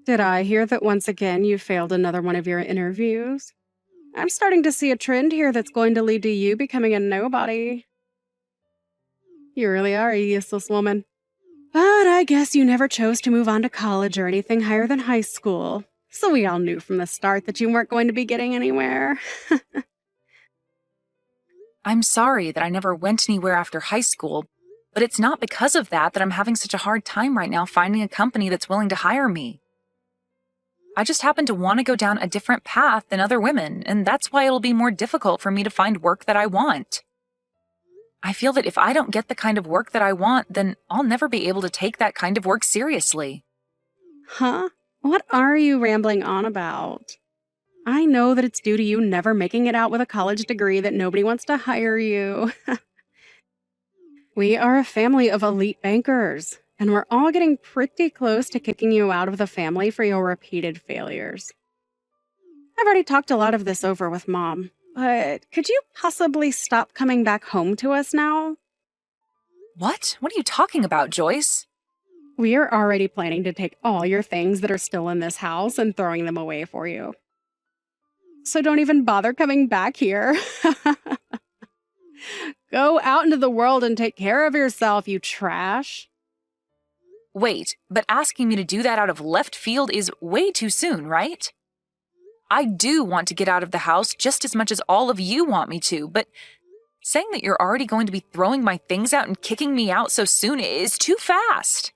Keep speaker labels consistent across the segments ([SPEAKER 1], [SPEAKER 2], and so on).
[SPEAKER 1] Did I hear that once again you failed another one of your interviews? I'm starting to see a trend here that's going to lead to you becoming a nobody. You really are a useless woman. But I guess you never chose to move on to college or anything higher than high school. So we all knew from the start that you weren't going to be getting anywhere.
[SPEAKER 2] I'm sorry that I never went anywhere after high school, but it's not because of that I'm having such a hard time right now finding a company that's willing to hire me. I just happen to want to go down a different path than other women, and that's why it'll be more difficult for me to find work that I want. I feel that if I don't get the kind of work that I want, then I'll never be able to take that kind of work seriously.
[SPEAKER 1] Huh? What are you rambling on about? I know that it's due to you never making it out with a college degree that nobody wants to hire you. We are a family of elite bankers, and we're all getting pretty close to kicking you out of the family for your repeated failures. I've already talked a lot of this over with Mom, but could you possibly stop coming back home to us now?
[SPEAKER 2] What? What are you talking about, Joyce?
[SPEAKER 1] We are already planning to take all your things that are still in this house and throwing them away for you. So don't even bother coming back here. Go out into the world and take care of yourself, you trash.
[SPEAKER 2] Wait, but asking me to do that out of left field is way too soon, right? I do want to get out of the house just as much as all of you want me to, but saying that you're already going to be throwing my things out and kicking me out so soon is too fast.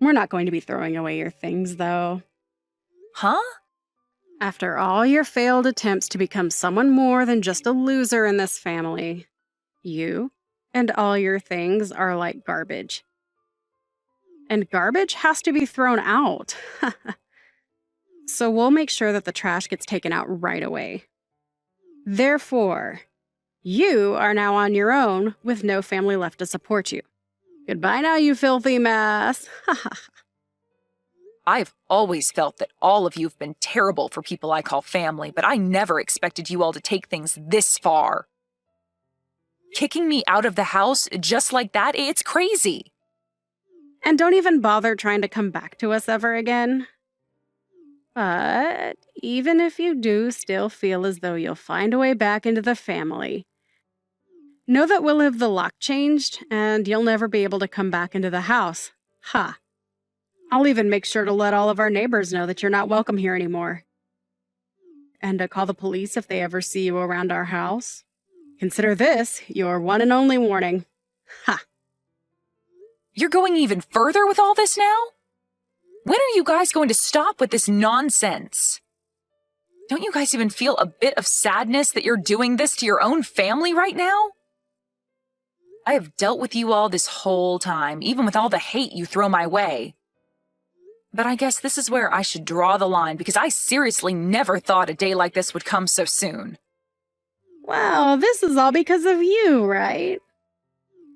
[SPEAKER 1] We're not going to be throwing away your things, though.
[SPEAKER 2] Huh?
[SPEAKER 1] After all your failed attempts to become someone more than just a loser in this family, you and all your things are like garbage. And garbage has to be thrown out. So we'll make sure that the trash gets taken out right away. Therefore, you are now on your own with no family left to support you. Goodbye now, you filthy mess.
[SPEAKER 2] I've always felt that all of you have been terrible for people I call family, but I never expected you all to take things this far. Kicking me out of the house just like that, it's crazy.
[SPEAKER 1] And don't even bother trying to come back to us ever again. But even if you do still feel as though you'll find a way back into the family, know that we'll have the lock changed and you'll never be able to come back into the house. Ha! I'll even make sure to let all of our neighbors know that you're not welcome here anymore. And to call the police if they ever see you around our house. Consider this your one and only warning. Ha!
[SPEAKER 2] You're going even further with all this now? When are you guys going to stop with this nonsense? Don't you guys even feel a bit of sadness that you're doing this to your own family right now? I have dealt with you all this whole time, even with all the hate you throw my way. But I guess this is where I should draw the line, because I seriously never thought a day like this would come so soon.
[SPEAKER 1] Well, this is all because of you, right?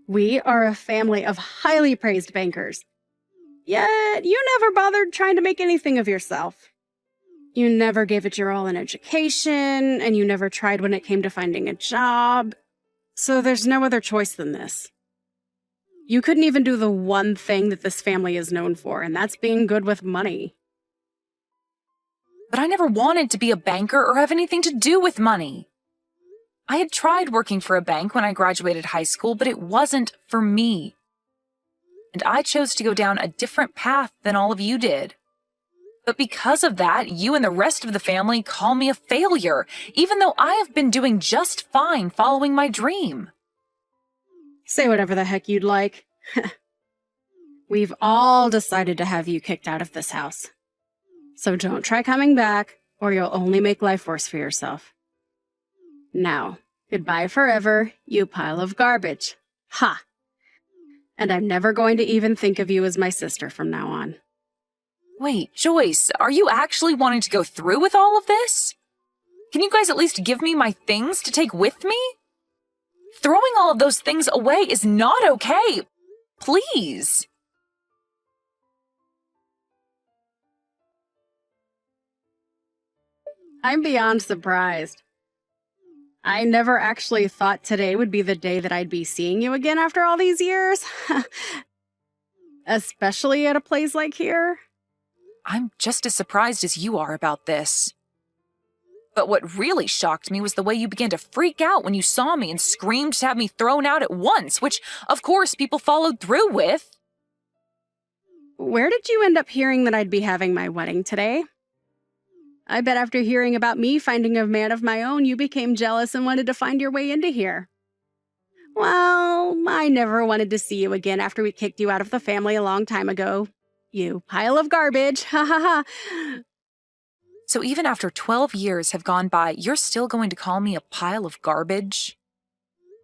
[SPEAKER 1] We are a family of highly praised bankers. Yet, you never bothered trying to make anything of yourself. You never gave it your all in education, and you never tried when it came to finding a job. So there's no other choice than this. You couldn't even do the one thing that this family is known for, and that's being good with money.
[SPEAKER 2] But I never wanted to be a banker or have anything to do with money. I had tried working for a bank when I graduated high school, but it wasn't for me. And I chose to go down a different path than all of you did. But because of that, you and the rest of the family call me a failure, even though I have been doing just fine following my dream.
[SPEAKER 1] Say whatever the heck you'd like. We've all decided to have you kicked out of this house. So don't try coming back, or you'll only make life worse for yourself. Now, goodbye forever, you pile of garbage. Ha! And I'm never going to even think of you as my sister from now on.
[SPEAKER 2] Wait, Joyce, are you actually wanting to go through with all of this? Can you guys at least give me my things to take with me? Throwing all of those things away is not okay. Please.
[SPEAKER 1] I'm beyond surprised. I never actually thought today would be the day that I'd be seeing you again after all these years. Especially at a place like here.
[SPEAKER 2] I'm just as surprised as you are about this. But what really shocked me was the way you began to freak out when you saw me and screamed to have me thrown out at once, which, of course, people followed through with.
[SPEAKER 1] Where did you end up hearing that I'd be having my wedding today? I bet after hearing about me finding a man of my own, you became jealous and wanted to find your way into here. Well, I never wanted to see you again after we kicked you out of the family a long time ago. You pile of garbage, ha ha ha.
[SPEAKER 2] So even after 12 years have gone by, you're still going to call me a pile of garbage?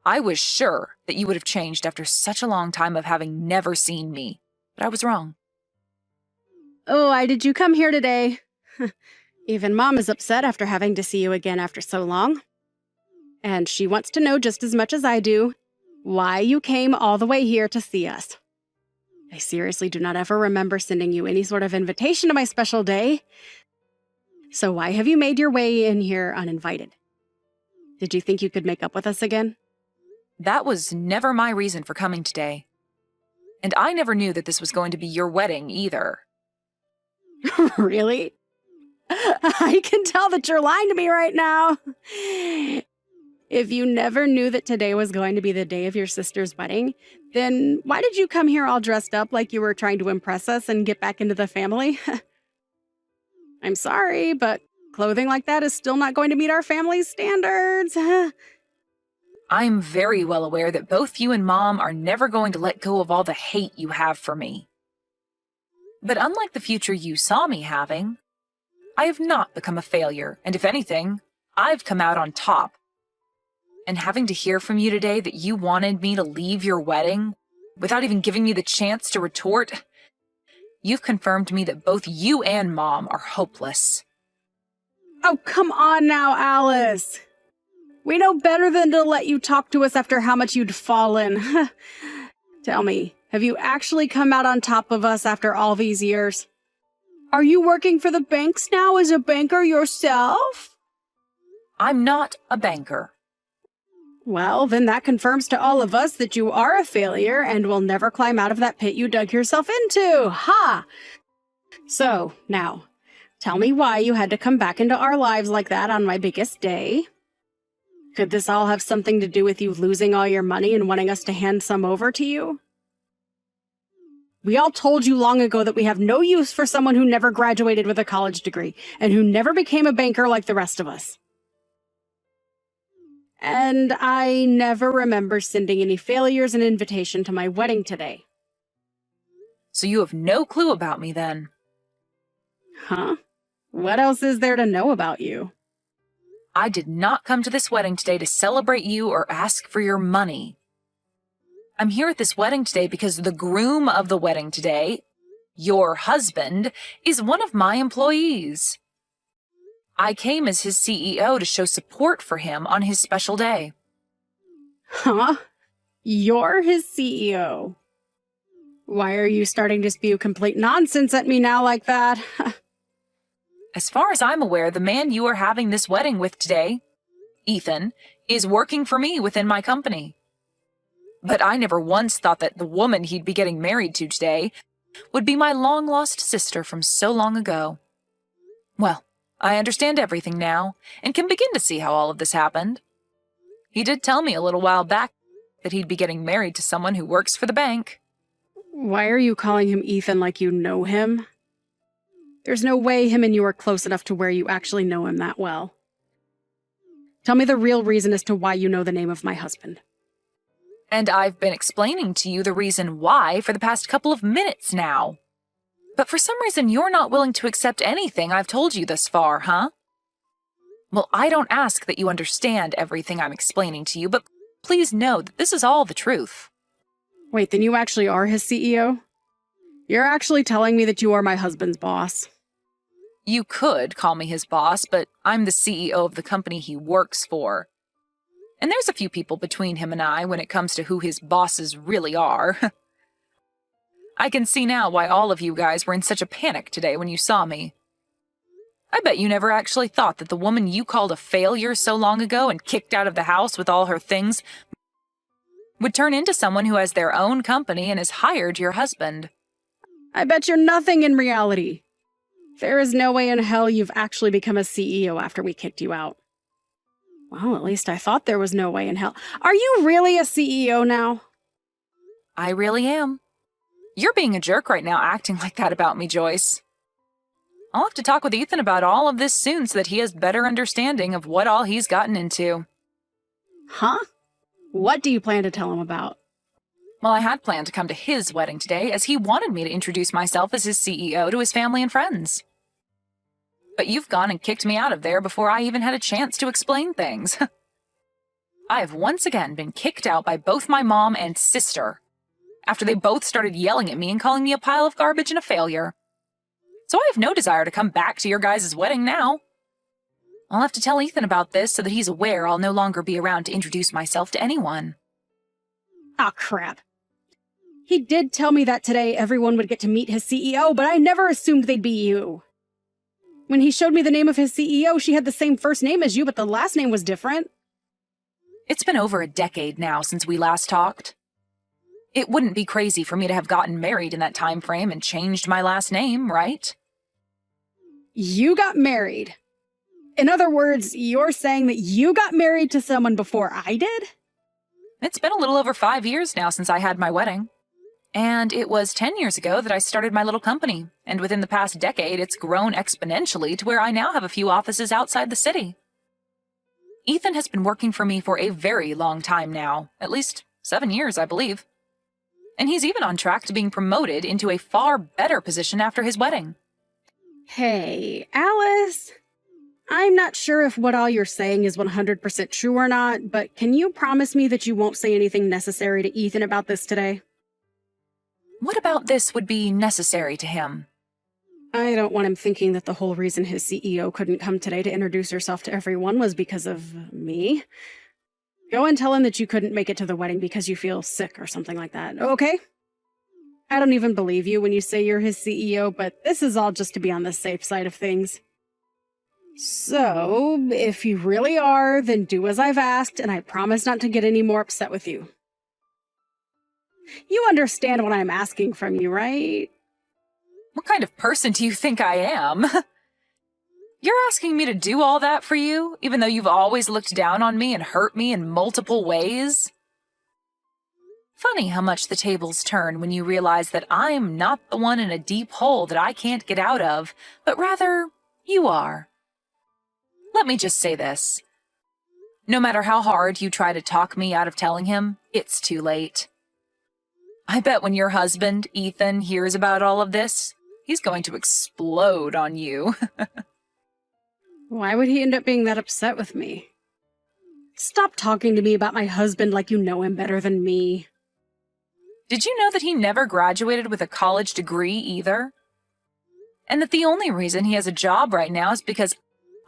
[SPEAKER 2] I was sure that you would have changed after such a long time of having never seen me, but I was wrong.
[SPEAKER 1] Oh, why did you come here today? Even Mom is upset after having to see you again after so long. And she wants to know just as much as I do why you came all the way here to see us. I seriously do not ever remember sending you any sort of invitation to my special day. So why have you made your way in here uninvited? Did you think you could make up with us again?
[SPEAKER 2] That was never my reason for coming today. And I never knew that this was going to be your wedding either.
[SPEAKER 1] Really? I can tell that you're lying to me right now. If you never knew that today was going to be the day of your sister's wedding, then why did you come here all dressed up like you were trying to impress us and get back into the family? I'm sorry, but clothing like that is still not going to meet our family's standards.
[SPEAKER 2] I'm very well aware that both you and Mom are never going to let go of all the hate you have for me. But unlike the future you saw me having, I have not become a failure, and if anything, I've come out on top. And having to hear from you today that you wanted me to leave your wedding without even giving me the chance to retort, you've confirmed to me that both you and Mom are hopeless.
[SPEAKER 1] Oh, come on now, Alice. We know better than to let you talk to us after how much you'd fallen. Tell me, have you actually come out on top of us after all these years? Are you working for the banks now as a banker yourself?
[SPEAKER 2] I'm not a banker.
[SPEAKER 1] Well, then that confirms to all of us that you are a failure and will never climb out of that pit you dug yourself into. Ha! So, now, tell me why you had to come back into our lives like that on my biggest day. Could this all have something to do with you losing all your money and wanting us to hand some over to you? We all told you long ago that we have no use for someone who never graduated with a college degree and who never became a banker like the rest of us. And I never remember sending any failures an invitation to my wedding today.
[SPEAKER 2] So you have no clue about me then?
[SPEAKER 1] Huh? What else is there to know about you?
[SPEAKER 2] I did not come to this wedding today to celebrate you or ask for your money. I'm here at this wedding today because the groom of the wedding today, your husband, is one of my employees. I came as his CEO to show support for him on his special day.
[SPEAKER 1] Huh? You're his CEO. Why are you starting to spew complete nonsense at me now like that?
[SPEAKER 2] As far as I'm aware, the man you are having this wedding with today, Ethan, is working for me within my company. But I never once thought that the woman he'd be getting married to today would be my long-lost sister from so long ago. Well, I understand everything now, and can begin to see how all of this happened. He did tell me a little while back that he'd be getting married to someone who works for the bank.
[SPEAKER 1] Why are you calling him Ethan like you know him? There's no way him and you are close enough to where you actually know him that well. Tell me the real reason as to why you know the name of my husband.
[SPEAKER 2] And I've been explaining to you the reason why for the past couple of minutes now. But for some reason, you're not willing to accept anything I've told you thus far, huh? Well, I don't ask that you understand everything I'm explaining to you, but please know that this is all the truth.
[SPEAKER 1] Wait, then you actually are his CEO? You're actually telling me that you are my husband's boss?
[SPEAKER 2] You could call me his boss, but I'm the CEO of the company he works for. And there's a few people between him and I when it comes to who his bosses really are. I can see now why all of you guys were in such a panic today when you saw me. I bet you never actually thought that the woman you called a failure so long ago and kicked out of the house with all her things would turn into someone who has their own company and has hired your husband.
[SPEAKER 1] I bet you're nothing in reality. There is no way in hell you've actually become a CEO after we kicked you out. Well, at least I thought there was no way in hell. Are you really a CEO now?
[SPEAKER 2] I really am. You're being a jerk right now acting like that about me, Joyce. I'll have to talk with Ethan about all of this soon so that he has better understanding of what all he's gotten into.
[SPEAKER 1] Huh? What do you plan to tell him about?
[SPEAKER 2] Well, I had planned to come to his wedding today as he wanted me to introduce myself as his CEO to his family and friends. But you've gone and kicked me out of there before I even had a chance to explain things. I have once again been kicked out by both my mom and sister after they both started yelling at me and calling me a pile of garbage and a failure. So I have no desire to come back to your guys' wedding now. I'll have to tell Ethan about this so that he's aware I'll no longer be around to introduce myself to anyone.
[SPEAKER 1] Ah, crap. He did tell me that today everyone would get to meet his CEO, but I never assumed they'd be you. When he showed me the name of his CEO, she had the same first name as you, but the last name was different.
[SPEAKER 2] It's been over a decade now since we last talked. It wouldn't be crazy for me to have gotten married in that time frame and changed my last name, right?
[SPEAKER 1] You got married. In other words, you're saying that you got married to someone before I did?
[SPEAKER 2] It's been a little over 5 years now since I had my wedding. And it was 10 years ago that I started my little company, and within the past decade, it's grown exponentially to where I now have a few offices outside the city. Ethan has been working for me for a very long time now, at least 7 years, I believe. And he's even on track to being promoted into a far better position after his wedding.
[SPEAKER 1] Hey, Alice. I'm not sure if what all you're saying is 100% true or not, but can you promise me that you won't say anything necessary to Ethan about this today?
[SPEAKER 2] What about this would be necessary to him?
[SPEAKER 1] I don't want him thinking that the whole reason his CEO couldn't come today to introduce herself to everyone was because of me. Go and tell him that you couldn't make it to the wedding because you feel sick or something like that, okay? I don't even believe you when you say you're his CEO, but this is all just to be on the safe side of things. So, if you really are, then do as I've asked, and I promise not to get any more upset with you. You understand what I'm asking from you, right?
[SPEAKER 2] What kind of person do you think I am? You're asking me to do all that for you, even though you've always looked down on me and hurt me in multiple ways? Funny how much the tables turn when you realize that I'm not the one in a deep hole that I can't get out of, but rather, you are. Let me just say this. No matter how hard you try to talk me out of telling him, it's too late. I bet when your husband, Ethan, hears about all of this, he's going to explode on you.
[SPEAKER 1] Why would he end up being that upset with me? Stop talking to me about my husband like you know him better than me.
[SPEAKER 2] Did you know that he never graduated with a college degree either? And that the only reason he has a job right now is because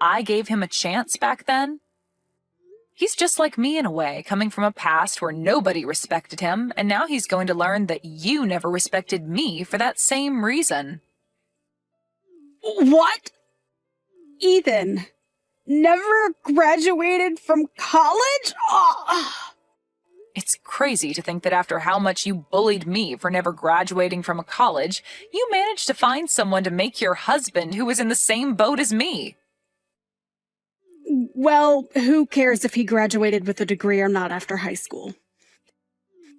[SPEAKER 2] I gave him a chance back then? He's just like me in a way, coming from a past where nobody respected him, and now he's going to learn that you never respected me for that same reason.
[SPEAKER 1] What? Ethan never graduated from college? Oh.
[SPEAKER 2] It's crazy to think that after how much you bullied me for never graduating from a college, you managed to find someone to make your husband who was in the same boat as me.
[SPEAKER 1] Well, who cares if he graduated with a degree or not after high school?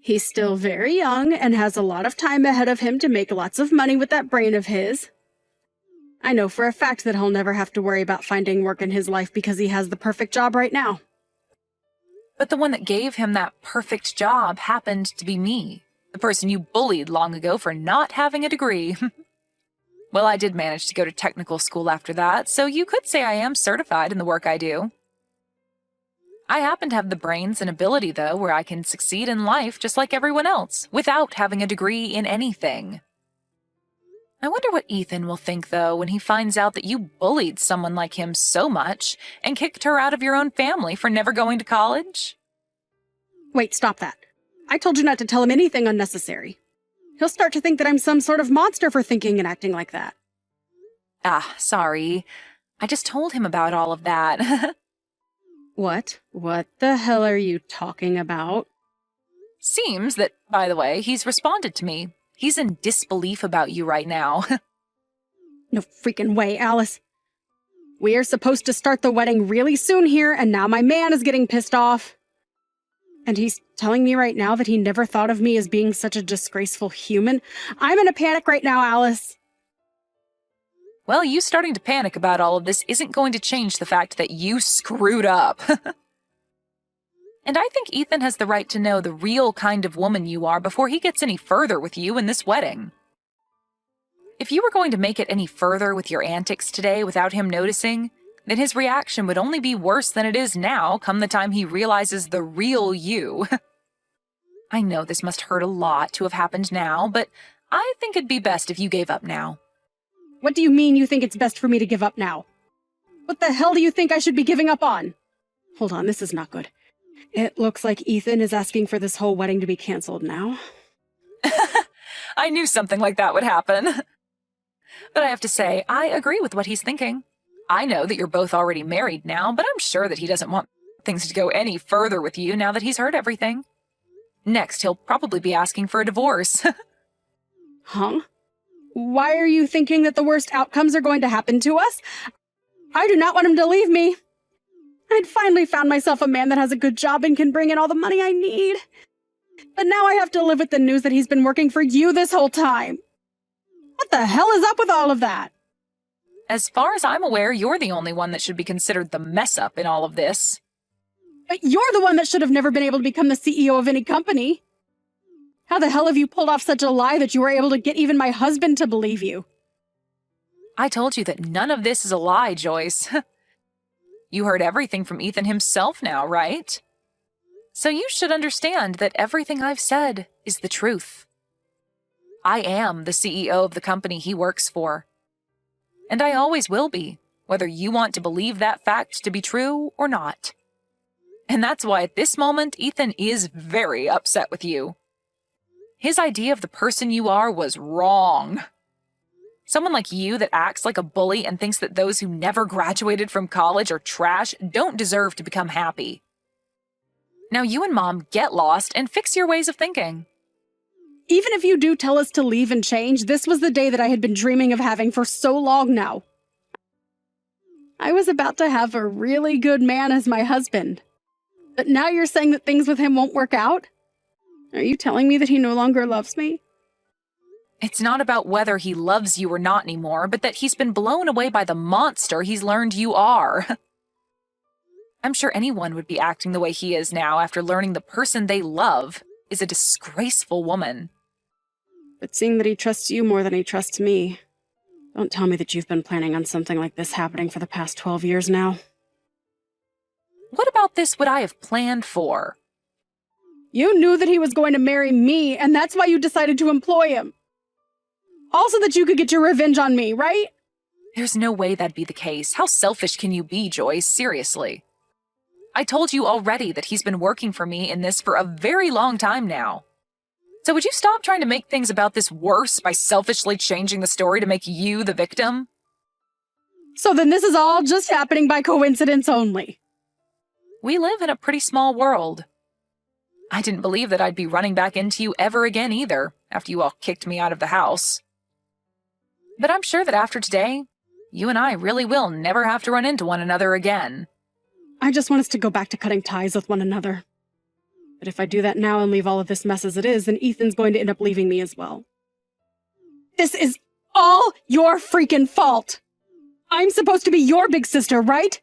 [SPEAKER 1] He's still very young and has a lot of time ahead of him to make lots of money with that brain of his. I know for a fact that he'll never have to worry about finding work in his life because he has the perfect job right now.
[SPEAKER 2] But the one that gave him that perfect job happened to be me, the person you bullied long ago for not having a degree. Well, I did manage to go to technical school after that, so you could say I am certified in the work I do. I happen to have the brains and ability, though, where I can succeed in life just like everyone else, without having a degree in anything. I wonder what Ethan will think, though, when he finds out that you bullied someone like him so much and kicked her out of your own family for never going to college.
[SPEAKER 1] Wait, stop that. I told you not to tell him anything unnecessary. He'll start to think that I'm some sort of monster for thinking and acting like that.
[SPEAKER 2] Ah, sorry. I just told him about all of that.
[SPEAKER 1] What? What the hell are you talking about?
[SPEAKER 2] Seems that, by the way, he's responded to me. He's in disbelief about you right now.
[SPEAKER 1] No freaking way, Alice. We are supposed to start the wedding really soon here, and now my man is getting pissed off. And he's telling me right now that he never thought of me as being such a disgraceful human. I'm in a panic right now, Alice.
[SPEAKER 2] Well, you starting to panic about all of this isn't going to change the fact that you screwed up. And I think Ethan has the right to know the real kind of woman you are before he gets any further with you in this wedding. If you were going to make it any further with your antics today without him noticing, then his reaction would only be worse than it is now come the time he realizes the real you. I know this must hurt a lot to have happened now, but I think it'd be best if you gave up now.
[SPEAKER 1] What do you mean you think it's best for me to give up now? What the hell do you think I should be giving up on? Hold on, this is not good. It looks like Ethan is asking for this whole wedding to be canceled now.
[SPEAKER 2] I knew something like that would happen. But I have to say, I agree with what he's thinking. I know that you're both already married now, but I'm sure that he doesn't want things to go any further with you now that he's heard everything. Next, he'll probably be asking for a divorce.
[SPEAKER 1] Huh? Why are you thinking that the worst outcomes are going to happen to us? I do not want him to leave me. I'd finally found myself a man that has a good job and can bring in all the money I need. But now I have to live with the news that he's been working for you this whole time. What the hell is up with all of that?
[SPEAKER 2] As far as I'm aware, you're the only one that should be considered the mess-up in all of this.
[SPEAKER 1] But you're the one that should have never been able to become the CEO of any company. How the hell have you pulled off such a lie that you were able to get even my husband to believe you?
[SPEAKER 2] I told you that none of this is a lie, Joyce. You heard everything from Ethan himself now, right? So you should understand that everything I've said is the truth. I am the CEO of the company he works for. And I always will be, whether you want to believe that fact to be true or not. And that's why at this moment, Ethan is very upset with you. His idea of the person you are was wrong. Someone like you that acts like a bully and thinks that those who never graduated from college are trash don't deserve to become happy. Now you and Mom get lost and fix your ways of thinking.
[SPEAKER 1] Even if you do tell us to leave and change, this was the day that I had been dreaming of having for so long now. I was about to have a really good man as my husband. But now you're saying that things with him won't work out? Are you telling me that he no longer loves me?
[SPEAKER 2] It's not about whether he loves you or not anymore, but that he's been blown away by the monster he's learned you are. I'm sure anyone would be acting the way he is now after learning the person they love is a disgraceful woman.
[SPEAKER 1] But seeing that he trusts you more than he trusts me, don't tell me that you've been planning on something like this happening for the past 12 years now.
[SPEAKER 2] What about this would I have planned for?
[SPEAKER 1] You knew that he was going to marry me, and that's why you decided to employ him. Also that you could get your revenge on me, right?
[SPEAKER 2] There's no way that'd be the case. How selfish can you be, Joyce? Seriously. I told you already that he's been working for me in this for a very long time now. So would you stop trying to make things about this worse by selfishly changing the story to make you the victim?
[SPEAKER 1] So then this is all just happening by coincidence only.
[SPEAKER 2] We live in a pretty small world. I didn't believe that I'd be running back into you ever again either, after you all kicked me out of the house. But I'm sure that after today, you and I really will never have to run into one another again.
[SPEAKER 1] I just want us to go back to cutting ties with one another. But if I do that now and leave all of this mess as it is, then Ethan's going to end up leaving me as well. This is all your freaking fault! I'm supposed to be your big sister, right?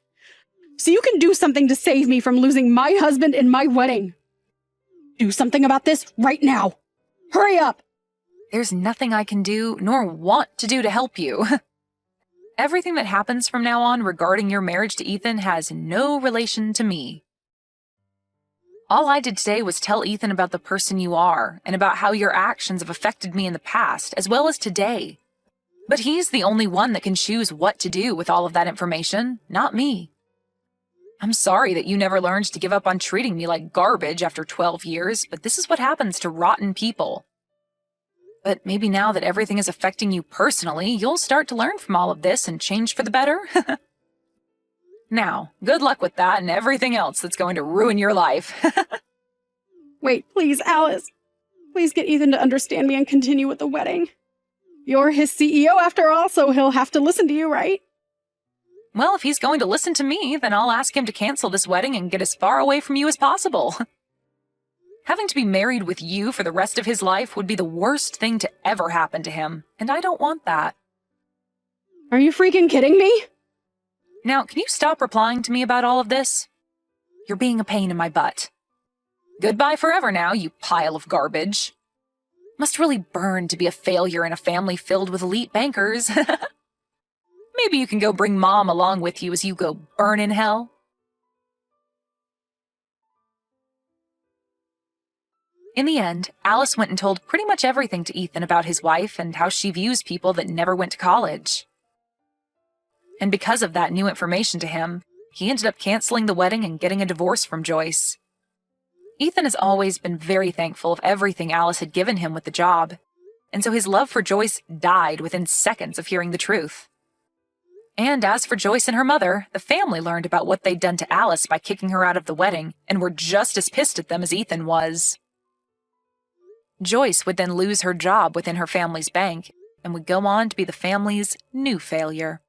[SPEAKER 1] So you can do something to save me from losing my husband in my wedding. Do something about this right now. Hurry up!
[SPEAKER 2] There's nothing I can do, nor want to do to help you. Everything that happens from now on regarding your marriage to Ethan has no relation to me. All I did today was tell Ethan about the person you are, and about how your actions have affected me in the past, as well as today. But he's the only one that can choose what to do with all of that information, not me. I'm sorry that you never learned to give up on treating me like garbage after 12 years, but this is what happens to rotten people. But maybe now that everything is affecting you personally, you'll start to learn from all of this and change for the better. Now, good luck with that and everything else that's going to ruin your life.
[SPEAKER 1] Wait, please, Alice. Please get Ethan to understand me and continue with the wedding. You're his CEO after all, so he'll have to listen to you, right?
[SPEAKER 2] Well, if he's going to listen to me, then I'll ask him to cancel this wedding and get as far away from you as possible. Having to be married with you for the rest of his life would be the worst thing to ever happen to him, and I don't want that.
[SPEAKER 1] Are you freaking kidding me?
[SPEAKER 2] Now, can you stop replying to me about all of this? You're being a pain in my butt. Goodbye forever now, you pile of garbage. Must really burn to be a failure in a family filled with elite bankers. Maybe you can go bring Mom along with you as you go burn in hell. In the end, Alice went and told pretty much everything to Ethan about his wife and how she views people that never went to college. And because of that new information to him, he ended up canceling the wedding and getting a divorce from Joyce. Ethan has always been very thankful of everything Alice had given him with the job, and so his love for Joyce died within seconds of hearing the truth. And as for Joyce and her mother, the family learned about what they'd done to Alice by kicking her out of the wedding and were just as pissed at them as Ethan was. Joyce would then lose her job within her family's bank and would go on to be the family's new failure.